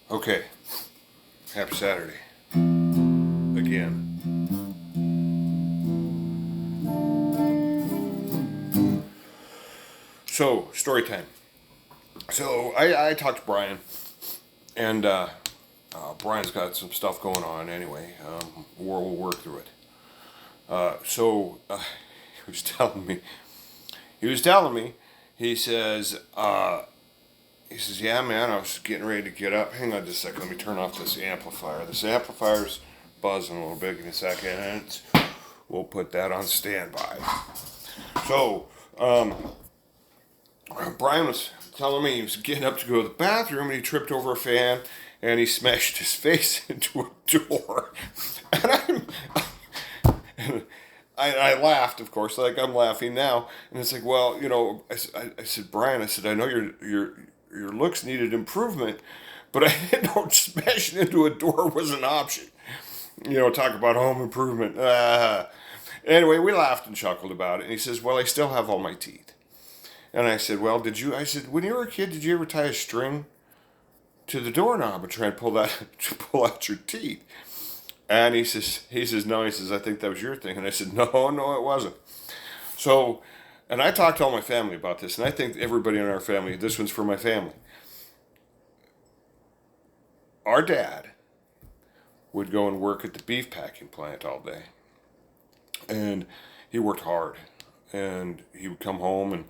Okay, happy Saturday. Again. So, story time. So, I talked to Brian, and Brian's got some stuff going on anyway. We'll work through it. He was telling me, he was telling me, he says, yeah, man, I was getting ready to get up. Hang on just a second, let me turn off this amplifier. This amplifier's buzzing a little bit. Give me a second, and we'll put that on standby. So, Brian was telling me he was getting up to go to the bathroom and he tripped over a fan and he smashed his face into a door. And I laughed, of course, like I'm laughing now. And it's like, well, I said, Brian, I said, I know your looks needed improvement, but I didn't know smashing into a door was an option. Talk about home improvement. Anyway, we laughed and chuckled about it. And he says, well, I still have all my teeth. And I said, well, I said, when you were a kid, did you ever tie a string to the doorknob and try and pull out your teeth? And he says, no, he says, I think that was your thing. And I said, no, it wasn't. So, and I talked to all my family about this, and I think everybody in our family, this one's for my family. Our dad would go and work at the beef packing plant all day. And he worked hard. And he would come home and,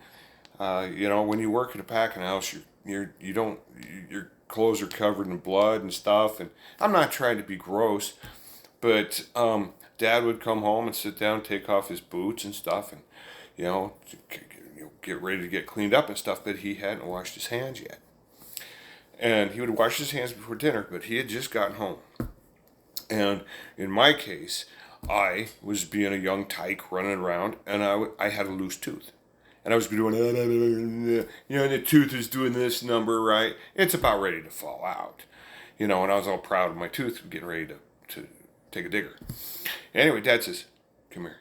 when you work at a packing house, your clothes are covered in blood and stuff. And I'm not trying to be gross, but Dad would come home and sit down, take off his boots and stuff, and get ready to get cleaned up and stuff. But he hadn't washed his hands yet, and he would wash his hands before dinner. But he had just gotten home, and in my case, I was being a young tyke running around, and I had a loose tooth. And I was doing, the tooth is doing this number, right? It's about ready to fall out. And I was all proud of my tooth, getting ready to take a digger. Anyway, Dad says, come here.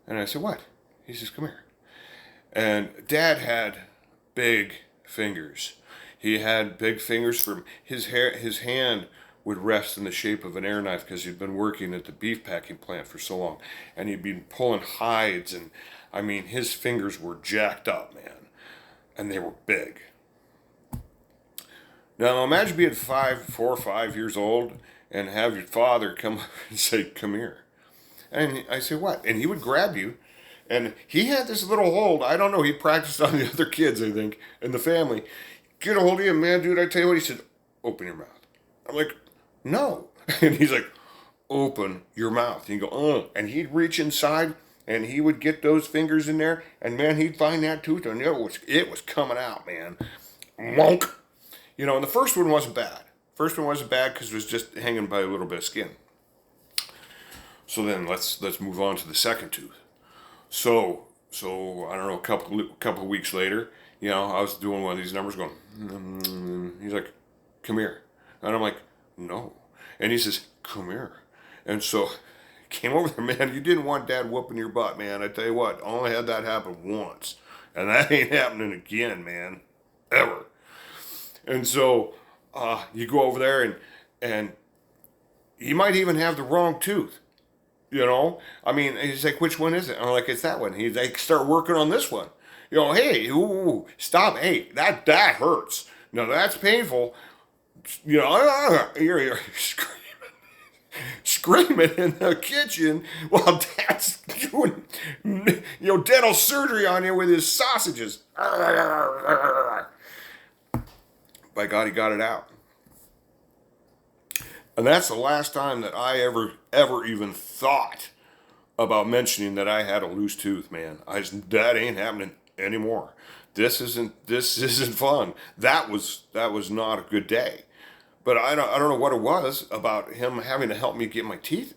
And I said, what? He says, come here. And Dad had big fingers. He had big fingers from his hand would rest in the shape of an air knife because he'd been working at the beef packing plant for so long. And he'd been pulling hides, and his fingers were jacked up, man. And they were big. Now imagine being 4 or 5 years old and have your father come and say, come here. And I say, what? And he would grab you. And he had this little hold. I don't know. He practiced on the other kids, I think, in the family. Get a hold of you, man, dude. I tell you what. He said, open your mouth. I'm like, no. And he's like, open your mouth. And you go, and he'd reach inside and he would get those fingers in there, and man, he'd find that tooth, and it was coming out, man. Wonk. And the first one wasn't bad. First one wasn't bad because it was just hanging by a little bit of skin. So then let's move on to the second tooth. So I don't know, a couple of weeks later, I was doing one of these numbers going, he's like, come here. And I'm like, no. And he says, come here. And so came over there, man. You didn't want Dad whooping your butt, man. I tell you what, I only had that happen once. And that ain't happening again, man. Ever. And so you go over there and he might even have the wrong tooth. He's like, which one is it? I'm like, it's that one. He's like, start working on this one. Hey, ooh, stop. Hey, that hurts. No, that's painful. You're screaming in the kitchen while Dad's doing, dental surgery on you with his sausages. By God, he got it out. And that's the last time that I ever even thought about mentioning that I had a loose tooth, man. That ain't happening anymore. This isn't fun. That was not a good day. But I don't know what it was about him having to help me get my teeth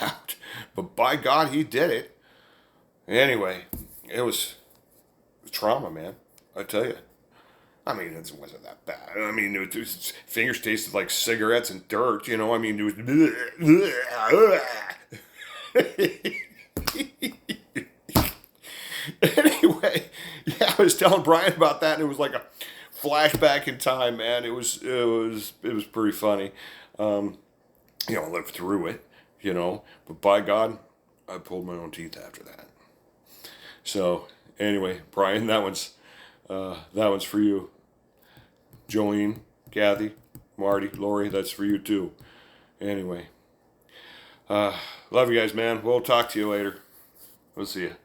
out. But by God, he did it. Anyway, it was trauma, man. I tell you. It wasn't that bad. His fingers tasted like cigarettes and dirt, it was... Anyway, yeah, I was telling Brian about that, and it was like a flashback in time, man. It was pretty funny. Lived through it, But by God, I pulled my own teeth after that. So anyway, Brian, that one's for you. Jolene, Kathy, Marty, Lori, that's for you too. Anyway, love you guys, man. We'll talk to you later. We'll see you.